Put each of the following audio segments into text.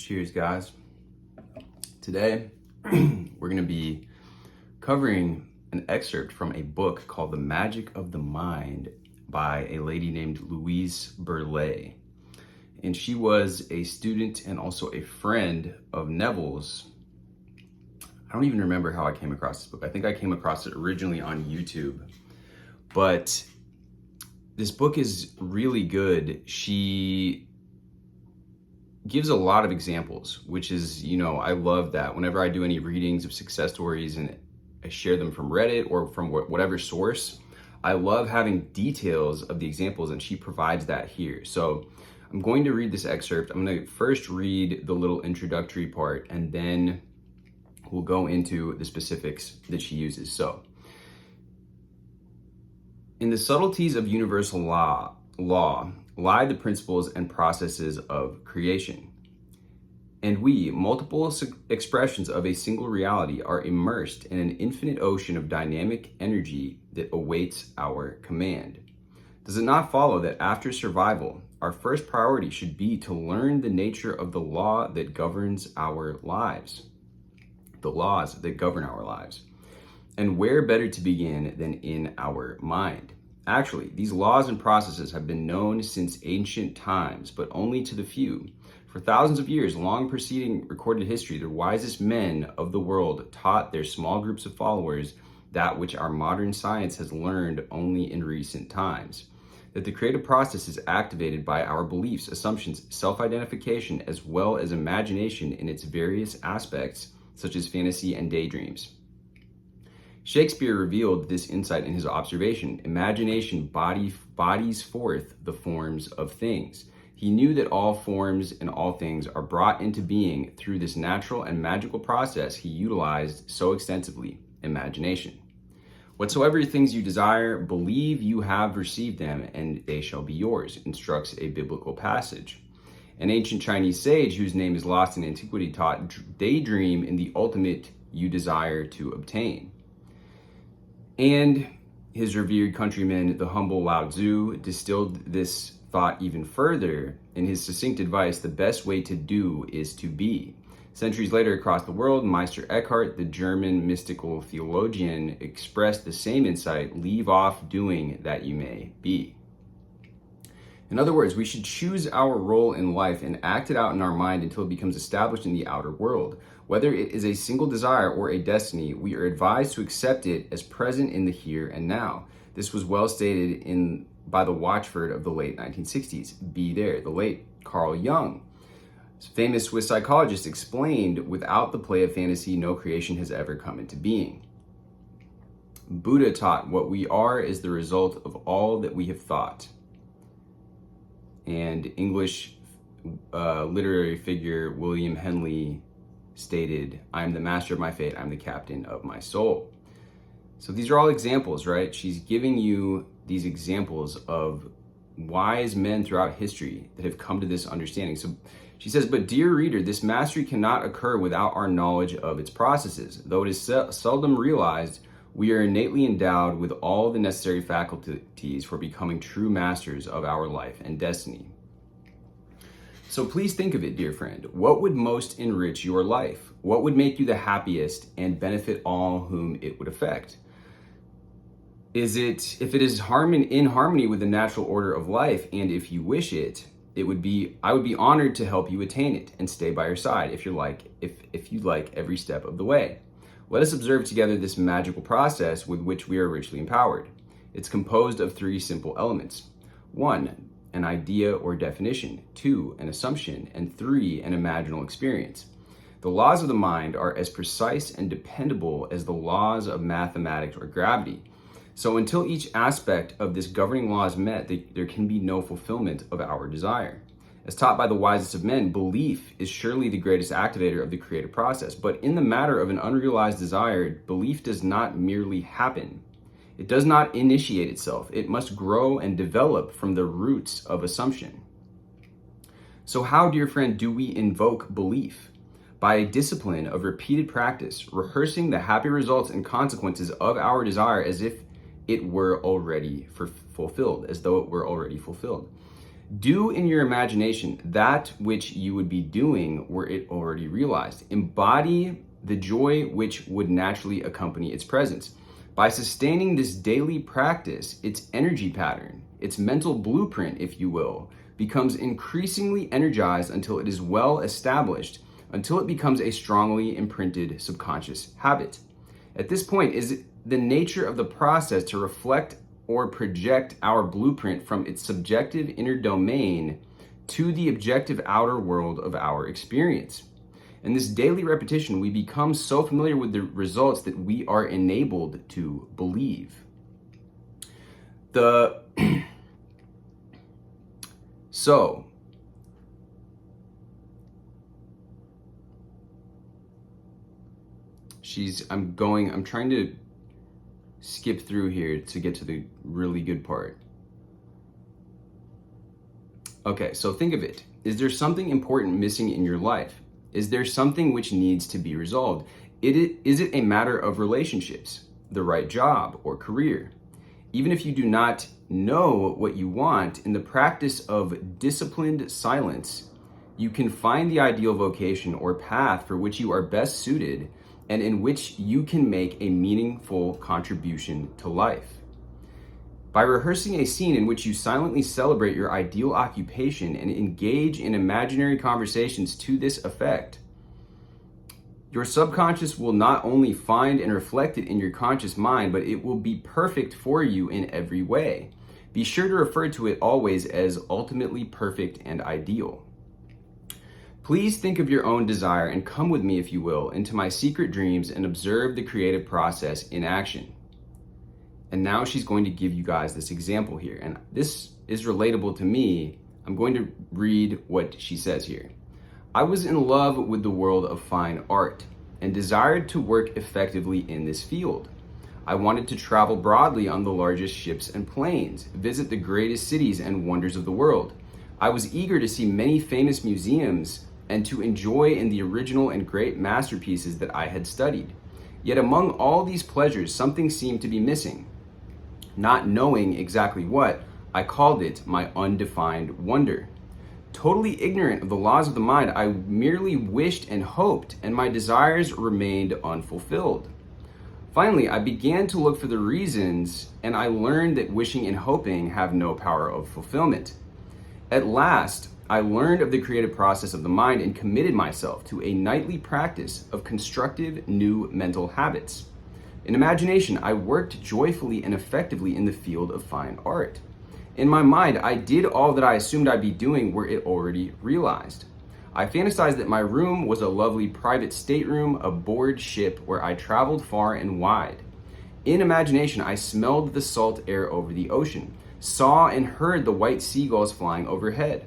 Cheers, guys. Today, we're going to be covering an excerpt from a book called The Magic of the Mind by a lady named Louise Berlay. And she was a student and also a friend of Neville's. I don't even remember how I came across this book. I think I came across it originally on YouTube. But this book is really good. She gives a lot of examples, which is, I love that. Whenever I do any readings of success stories and I share them from Reddit or from whatever source, I love having details of the examples, and she provides that here. So I'm going to read this excerpt. I'm going to first read the little introductory part, and then we'll go into the specifics that she uses. So, in the subtleties of universal law lie the principles and processes of creation. And we, multiple expressions of a single reality, are immersed in an infinite ocean of dynamic energy that awaits our command. Does it not follow that after survival, our first priority should be to learn the nature of the law that governs our lives? The laws that govern our lives. And where better to begin than in our mind? Actually, these laws and processes have been known since ancient times, but only to the few. For thousands of years, long preceding recorded history, the wisest men of the world taught their small groups of followers that which our modern science has learned only in recent times. That the creative process is activated by our beliefs, assumptions, self-identification, as well as imagination in its various aspects, such as fantasy and daydreams. Shakespeare revealed this insight in his observation. Imagination bodies forth the forms of things. He knew that all forms and all things are brought into being through this natural and magical process he utilized so extensively, imagination. Whatsoever things you desire, believe you have received them, and they shall be yours, instructs a biblical passage. An ancient Chinese sage, whose name is lost in antiquity, taught daydream in the ultimate you desire to obtain. And his revered countryman, the humble Lao Tzu, distilled this thought even further in his succinct advice: the best way to do is to be. Centuries later, across the world, Meister Eckhart, the German mystical theologian, expressed the same insight: leave off doing that you may be. In other words, we should choose our role in life and act it out in our mind until it becomes established in the outer world. Whether it is a single desire or a destiny, we are advised to accept it as present in the here and now. This was well stated by the Watchford of the late 1960s. Be there. The late Carl Jung, famous Swiss psychologist, explained, without the play of fantasy, no creation has ever come into being. Buddha taught, what we are is the result of all that we have thought. And English literary figure William Henley stated, I am the master of my fate, I'm the captain of my soul. So these are all examples, right? She's giving you these examples of wise men throughout history that have come to this understanding. So she says, but dear reader, this mastery cannot occur without our knowledge of its processes. Though it is seldom realized, we are innately endowed with all the necessary faculties for becoming true masters of our life and destiny. So please think of it, dear friend. What would most enrich your life? What would make you the happiest and benefit all whom it would affect? If it is in harmony with the natural order of life, and if you wish it, I would be honored to help you attain it and stay by your side if you'd like every step of the way. Let us observe together this magical process with which we are richly empowered. It's composed of three simple elements. 1, an idea or definition. 2, an assumption. And 3, an imaginal experience. The laws of the mind are as precise and dependable as the laws of mathematics or gravity. So until each aspect of this governing law is met, there can be no fulfillment of our desire. As taught by the wisest of men, belief is surely the greatest activator of the creative process. But in the matter of an unrealized desire, belief does not merely happen. It does not initiate itself. It must grow and develop from the roots of assumption. So how, dear friend, do we invoke belief? By a discipline of repeated practice, rehearsing the happy results and consequences of our desire as if it were already fulfilled, as though it were already fulfilled. Do in your imagination that which you would be doing were it already realized. Embody the joy which would naturally accompany its presence. By sustaining this daily practice, its energy pattern, its mental blueprint, if you will, becomes increasingly energized until it is well established, until it becomes a strongly imprinted subconscious habit. At this point, is the nature of the process to reflect or project our blueprint from its subjective inner domain to the objective outer world of our experience. In this daily repetition, we become so familiar with the results that we are enabled to believe. I'm trying to skip through here to get to the really good part. Okay, so think of it. Is there something important missing in your life? Is there something which needs to be resolved? Is it a matter of relationships, the right job or career? Even if you do not know what you want, in the practice of disciplined silence, you can find the ideal vocation or path for which you are best suited and in which you can make a meaningful contribution to life. By rehearsing a scene in which you silently celebrate your ideal occupation and engage in imaginary conversations to this effect, your subconscious will not only find and reflect it in your conscious mind, but it will be perfect for you in every way. Be sure to refer to it always as ultimately perfect and ideal. Please think of your own desire and come with me, if you will, into my secret dreams and observe the creative process in action. And now she's going to give you guys this example here. And this is relatable to me. I'm going to read what she says here. I was in love with the world of fine art and desired to work effectively in this field. I wanted to travel broadly on the largest ships and planes, visit the greatest cities and wonders of the world. I was eager to see many famous museums and to enjoy in the original and great masterpieces that I had studied. Yet among all these pleasures, something seemed to be missing. Not knowing exactly what, I called it my undefined wonder. Totally ignorant of the laws of the mind, I merely wished and hoped, and my desires remained unfulfilled. Finally, I began to look for the reasons, and I learned that wishing and hoping have no power of fulfillment. At last, I learned of the creative process of the mind and committed myself to a nightly practice of constructive new mental habits. In imagination, I worked joyfully and effectively in the field of fine art. In my mind, I did all that I assumed I'd be doing were it already realized. I fantasized that my room was a lovely private stateroom aboard ship where I traveled far and wide. In imagination, I smelled the salt air over the ocean, saw and heard the white seagulls flying overhead.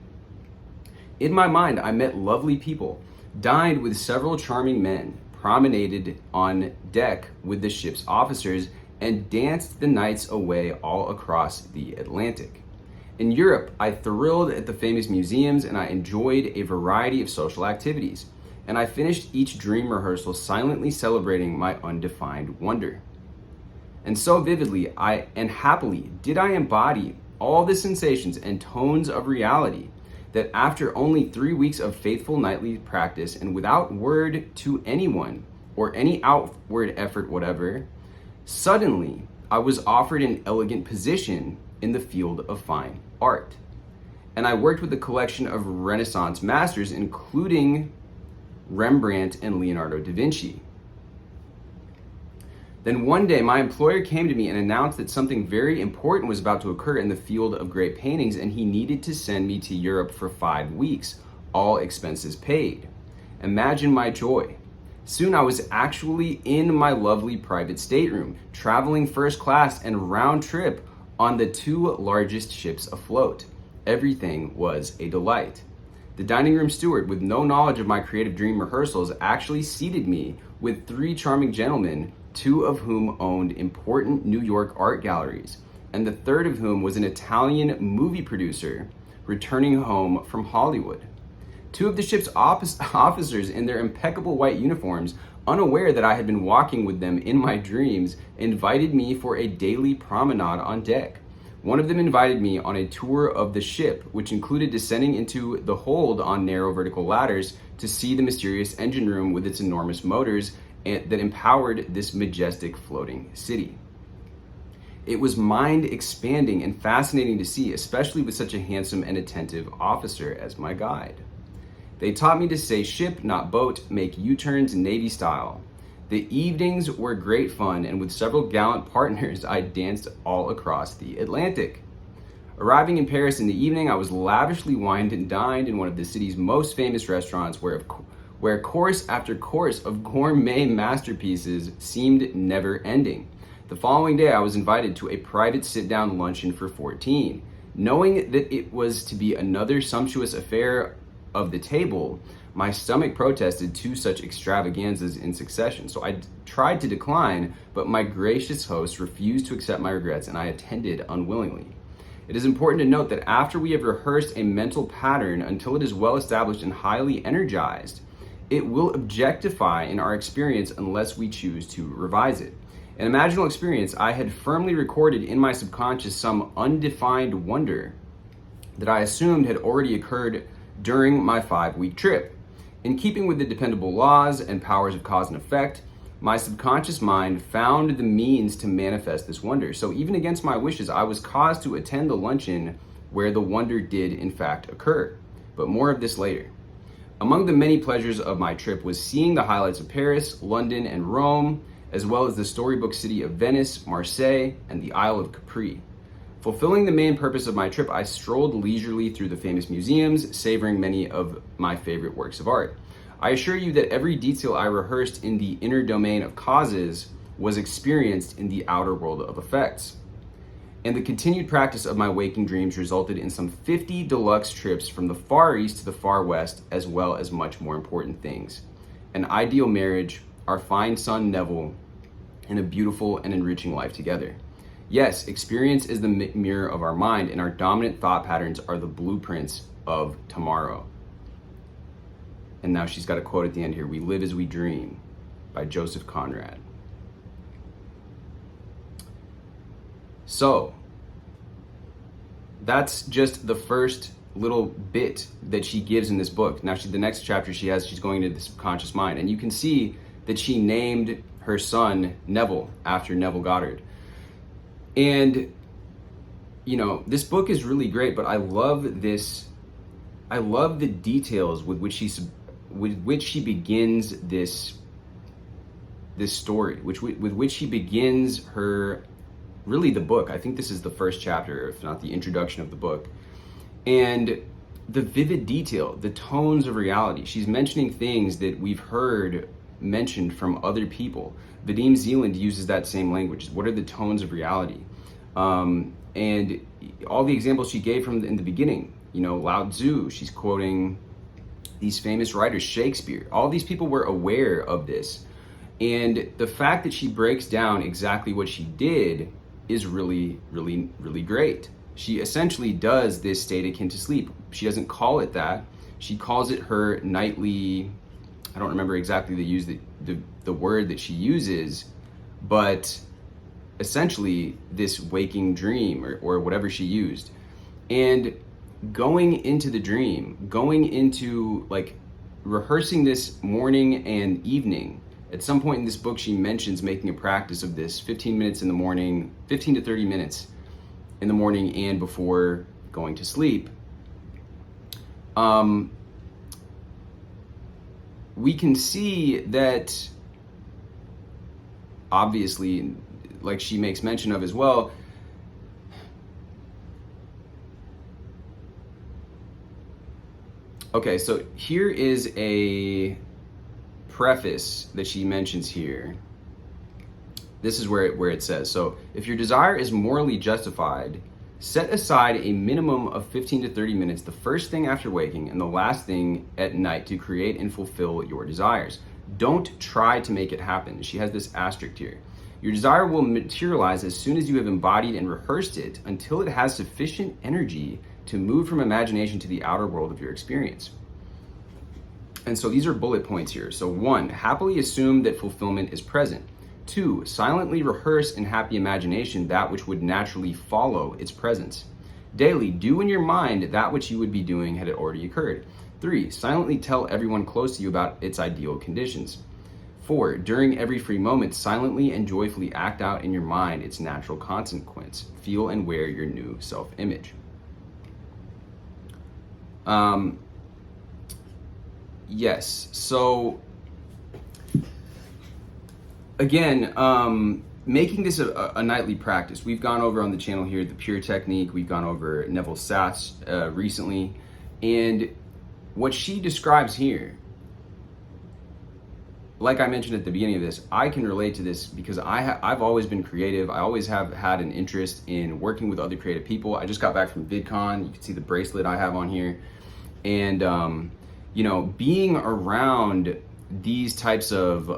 In my mind, I met lovely people, dined with several charming men, promenaded on deck with the ship's officers, and danced the nights away all across the Atlantic. In Europe, I thrilled at the famous museums and I enjoyed a variety of social activities, and I finished each dream rehearsal silently celebrating my undefined wonder. And so vividly and happily did I embody all the sensations and tones of reality that after only 3 weeks of faithful nightly practice and without word to anyone or any outward effort whatever, suddenly I was offered an elegant position in the field of fine art. And I worked with a collection of Renaissance masters, including Rembrandt and Leonardo da Vinci. Then one day, my employer came to me and announced that something very important was about to occur in the field of great paintings, and he needed to send me to Europe for 5 weeks, all expenses paid. Imagine my joy. Soon I was actually in my lovely private stateroom, traveling first class and round trip on the 2 largest ships afloat. Everything was a delight. The dining room steward, with no knowledge of my creative dream rehearsals, actually seated me with 3 charming gentlemen, 2 of whom owned important New York art galleries, and the 3rd of whom was an Italian movie producer returning home from Hollywood. 2 of the ship's officers in their impeccable white uniforms, unaware that I had been walking with them in my dreams, invited me for a daily promenade on deck. One of them invited me on a tour of the ship, which included descending into the hold on narrow vertical ladders to see the mysterious engine room with its enormous motors that empowered this majestic floating city. It was mind-expanding and fascinating to see, especially with such a handsome and attentive officer as my guide. They taught me to say ship, not boat, make U-turns Navy style. The evenings were great fun, and with several gallant partners, I danced all across the Atlantic. Arriving in Paris in the evening, I was lavishly wined and dined in one of the city's most famous restaurants where course after course of gourmet masterpieces seemed never ending. The following day, I was invited to a private sit-down luncheon for 14. Knowing that it was to be another sumptuous affair of the table, my stomach protested two such extravaganzas in succession. So I tried to decline, but my gracious host refused to accept my regrets, and I attended unwillingly. It is important to note that after we have rehearsed a mental pattern until it is well established and highly energized, it will objectify in our experience unless we choose to revise it. An imaginal experience, I had firmly recorded in my subconscious some undefined wonder that I assumed had already occurred during my 5-week trip. In keeping with the dependable laws and powers of cause and effect, my subconscious mind found the means to manifest this wonder. So even against my wishes, I was caused to attend the luncheon where the wonder did in fact occur. But more of this later. Among the many pleasures of my trip was seeing the highlights of Paris, London, and Rome, as well as the storybook city of Venice, Marseille, and the Isle of Capri. Fulfilling the main purpose of my trip, I strolled leisurely through the famous museums, savoring many of my favorite works of art. I assure you that every detail I rehearsed in the inner domain of causes was experienced in the outer world of effects. And the continued practice of my waking dreams resulted in some 50 deluxe trips from the Far East to the Far West, as well as much more important things. An ideal marriage, our fine son Neville, and a beautiful and enriching life together. Yes, experience is the mirror of our mind, and our dominant thought patterns are the blueprints of tomorrow. And now she's got a quote at the end here, "We live as we dream," by Joseph Conrad. So, that's just the first little bit that she gives in this book. Now, the next chapter she's going into the subconscious mind, and you can see that she named her son Neville after Neville Goddard. And, this book is really great, but I love this. I love the details with which she begins this story, with which she begins the book. I think this is the first chapter, if not the introduction of the book. And the vivid detail, the tones of reality. She's mentioning things that we've heard mentioned from other people. Vadim Zeland uses that same language. What are the tones of reality? And all the examples she gave in the beginning, Lao Tzu, she's quoting these famous writers, Shakespeare. All these people were aware of this. And the fact that she breaks down exactly what she did is really, really, really great. She essentially does this state akin to sleep. She doesn't call it that. She calls it her nightly, I don't remember exactly the word that she uses, but essentially this waking dream or whatever she used. And going into the dream, going into rehearsing this morning and evening. At some point in this book, she mentions making a practice of this 15 minutes in the morning, 15 to 30 minutes in the morning and before going to sleep. We can see that, obviously, like she makes mention of as well, okay, so here is a preface that she mentions here. This is where it says, so if your desire is morally justified, set aside a minimum of 15 to 30 minutes the first thing after waking and the last thing at night to create and fulfill your desires. Don't try to make it happen. She has this asterisk here. Your desire will materialize as soon as you have embodied and rehearsed it until it has sufficient energy to move from imagination to the outer world of your experience. And so these are bullet points here. So 1, happily assume that fulfillment is present. 2, silently rehearse in happy imagination that which would naturally follow its presence. Daily, do in your mind that which you would be doing had it already occurred. 3, silently tell everyone close to you about its ideal conditions. 4, during every free moment, silently and joyfully act out in your mind its natural consequence. Feel and wear your new self-image. Yes, so again, making this a nightly practice. We've gone over on the channel here the Pure Technique. We've gone over Neville recently. And what she describes here, like I mentioned at the beginning of this, I can relate to this because I've always been creative. I always have had an interest in working with other creative people. I just got back from VidCon. You can see the bracelet I have on here. And, you know, being around these types of,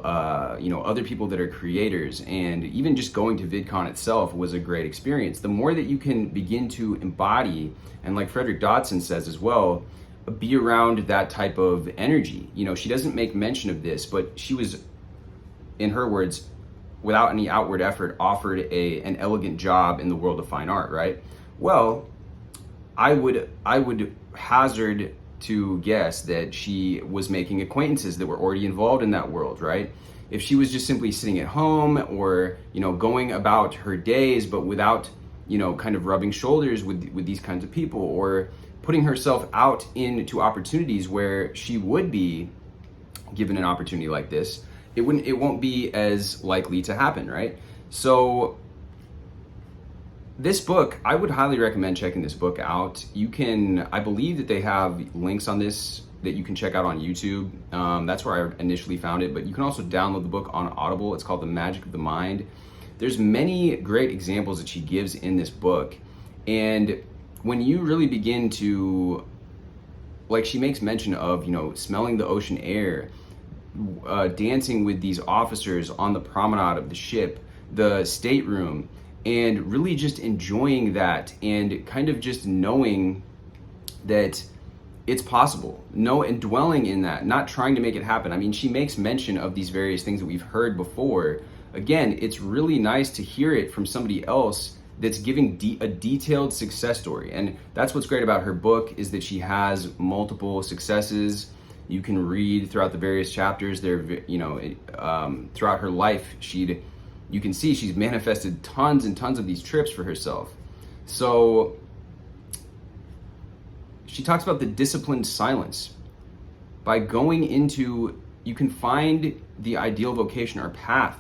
you know, other people that are creators, and even just going to VidCon itself was a great experience. The more that you can begin to embody, and like Frederick Dodson says as well, be around that type of energy. You know, she doesn't make mention of this, but she was, in her words, without any outward effort, offered an elegant job in the world of fine art, right? Well, I would hazard to guess that she was making acquaintances that were already involved in that world, right? If she was just simply sitting at home or, you know, going about her days, but without, you know, kind of rubbing shoulders with these kinds of people, or putting herself out into opportunities where she would be given an opportunity like this, it won't be as likely to happen, right? So this book, I would highly recommend checking this book out. You can, I believe that they have links on this that you can check out on YouTube. That's where I initially found it, but you can also download the book on Audible. It's called The Magic of the Mind. There's many great examples that she gives in this book. And when you really begin to, like she makes mention of, you know, smelling the ocean air, dancing with these officers on the promenade of the ship, the stateroom, and really just enjoying that and kind of just knowing that it's possible, and dwelling in that, not trying to make it happen. I mean, she makes mention of these various things that we've heard before. Again, it's really nice to hear it from somebody else that's giving a detailed success story. And that's what's great about her book, is that she has multiple successes. You can read throughout the various chapters there, you know, throughout her life, you can see she's manifested tons and tons of these trips for herself. So she talks about the disciplined silence. By going into, you can find the ideal vocation or path,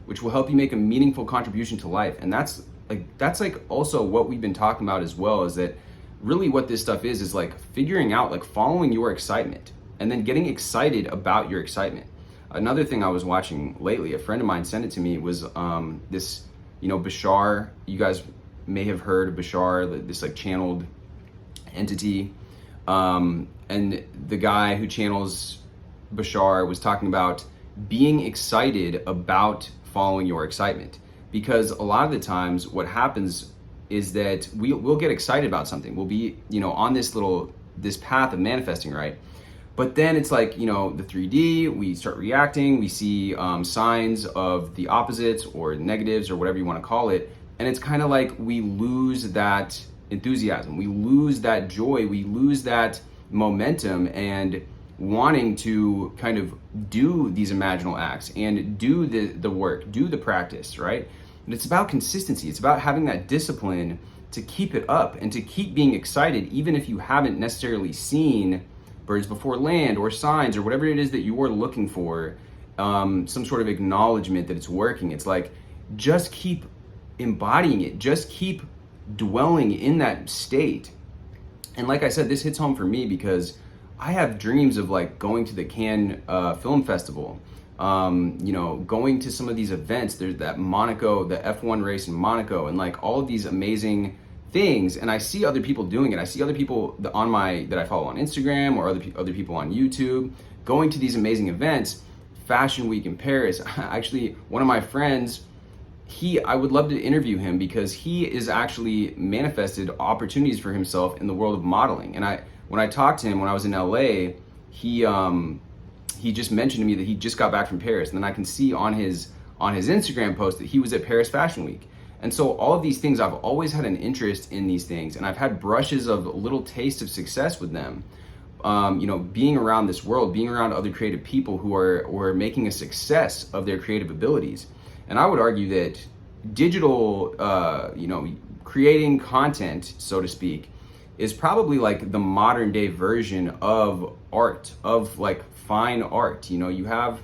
which will help you make a meaningful contribution to life. And that's like also what we've been talking about as well, is that really what this stuff is like figuring out, like following your excitement and then getting excited about your excitement. Another thing I was watching lately, a friend of mine sent it to me, was this, you know, Bashar. You guys may have heard of Bashar, this like channeled entity. And the guy who channels Bashar was talking about being excited about following your excitement. Because a lot of the times what happens is that we'll get excited about something. We'll be, you know, on this path of manifesting, right? But then it's like, you know, the 3D, we start reacting, we see signs of the opposites or negatives or whatever you want to call it. And it's kind of like we lose that enthusiasm, we lose that joy, we lose that momentum and wanting to kind of do these imaginal acts and do the work, do the practice, right? And it's about consistency. It's about having that discipline to keep it up and to keep being excited, even if you haven't necessarily seen birds before land or signs or whatever it is that you are looking for, some sort of acknowledgement that it's working. It's like, just keep embodying it, just keep dwelling in that state. And like I said, this hits home for me because I have dreams of like going to the Cannes Film Festival, you know, going to some of these events. There's that Monaco, the F1 race in Monaco, and like all of these amazing things. And I see other people doing it. I see other people that I follow on Instagram or other people on YouTube going to these amazing events. Fashion Week in Paris. Actually, one of my friends, I would love to interview him because he is actually manifested opportunities for himself in the world of modeling. And when I talked to him when I was in LA, he just mentioned to me that he just got back from Paris. And then I can see on his on his Instagram post that he was at Paris Fashion Week. And so all of these things, I've always had an interest in these things, and I've had brushes of little taste of success with them. Being around this world, being around other creative people who are making a success of their creative abilities. And I would argue that digital, creating content, so to speak, is probably like the modern day version of art, of like fine art. You have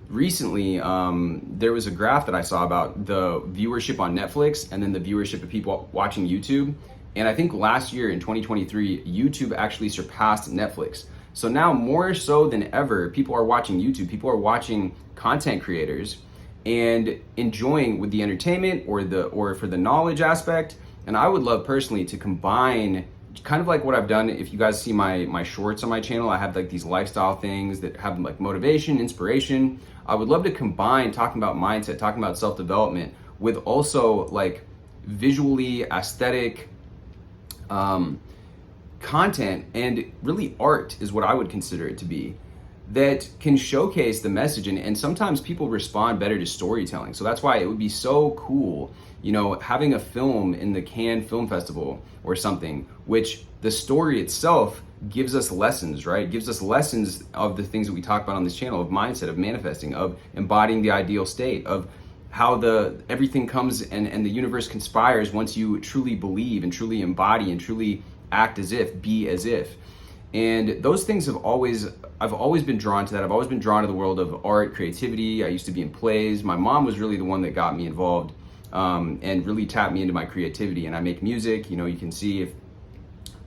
recently, there was a graph that I saw about the viewership on Netflix and then the viewership of people watching YouTube. And I think last year in 2023, YouTube actually surpassed Netflix. So now more so than ever, people are watching YouTube, people are watching content creators and enjoying with the entertainment or for the knowledge aspect. And I would love personally to combine kind of like what I've done. If you guys see my shorts on my channel, I have like these lifestyle things that have like motivation, inspiration. I would love to combine talking about mindset, talking about self-development with also like visually aesthetic content, and really art is what I would consider it to be, that can showcase the message. And sometimes people respond better to storytelling. So that's why it would be so cool, having a film in the Cannes Film Festival or something, which the story itself gives us lessons, right? Gives us lessons of the things that we talk about on this channel, of mindset, of manifesting, of embodying the ideal state, of how everything comes and the universe conspires once you truly believe and truly embody and truly act as if, be as if. And those things I've always been drawn to that. I've always been drawn to the world of art, creativity. I used to be in plays. My mom was really the one that got me involved and really tapped me into my creativity. And I make music. You can see, if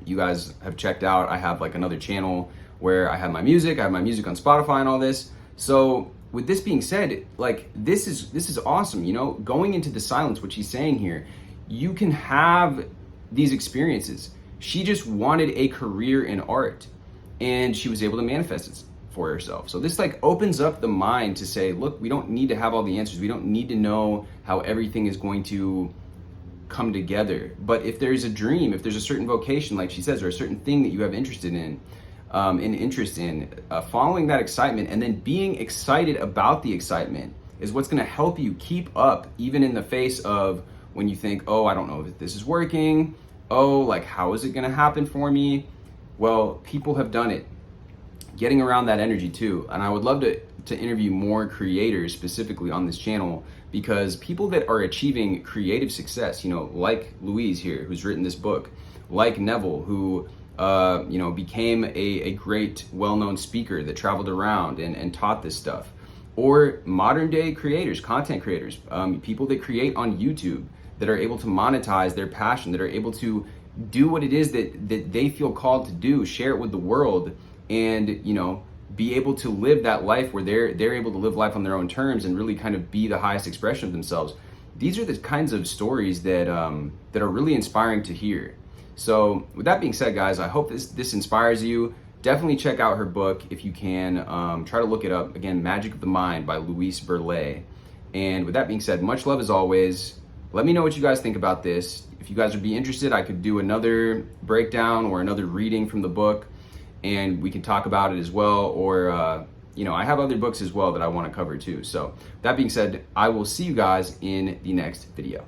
you guys have checked out, I have like another channel where I have my music. I have my music on Spotify and all this. So with this being said, like this is awesome. Going into the silence, what she's saying here, you can have these experiences. She just wanted a career in art, and she was able to manifest it for herself. So this like opens up the mind to say, look, we don't need to have all the answers. We don't need to know how everything is going to come together. But if there's a dream, if there's a certain vocation, like she says, or a certain thing that you have interest in, following that excitement and then being excited about the excitement is what's going to help you keep up, even in the face of when you think, oh, I don't know if this is working. Oh, like, how is it going to happen for me? Well, people have done it. Getting around that energy too. And I would love to interview more creators specifically on this channel, because people that are achieving creative success, like Louise here, who's written this book, like Neville, who became a great, well-known speaker that traveled around and taught this stuff, or modern day creators, content creators, people that create on YouTube, that are able to monetize their passion, that are able to do what it is that they feel called to do, share it with the world, and be able to live that life where they're able to live life on their own terms and really kind of be the highest expression of themselves. These are the kinds of stories that are really inspiring to hear. So with that being said, guys, I hope this inspires you. Definitely check out her book if you can. Try to look it up. Again, Magic of the Mind by Louise Berlay. And with that being said, much love as always. Let me know what you guys think about this. If you guys would be interested, I could do another breakdown or another reading from the book, and we can talk about it as well. Or, I have other books as well that I want to cover too. So that being said, I will see you guys in the next video.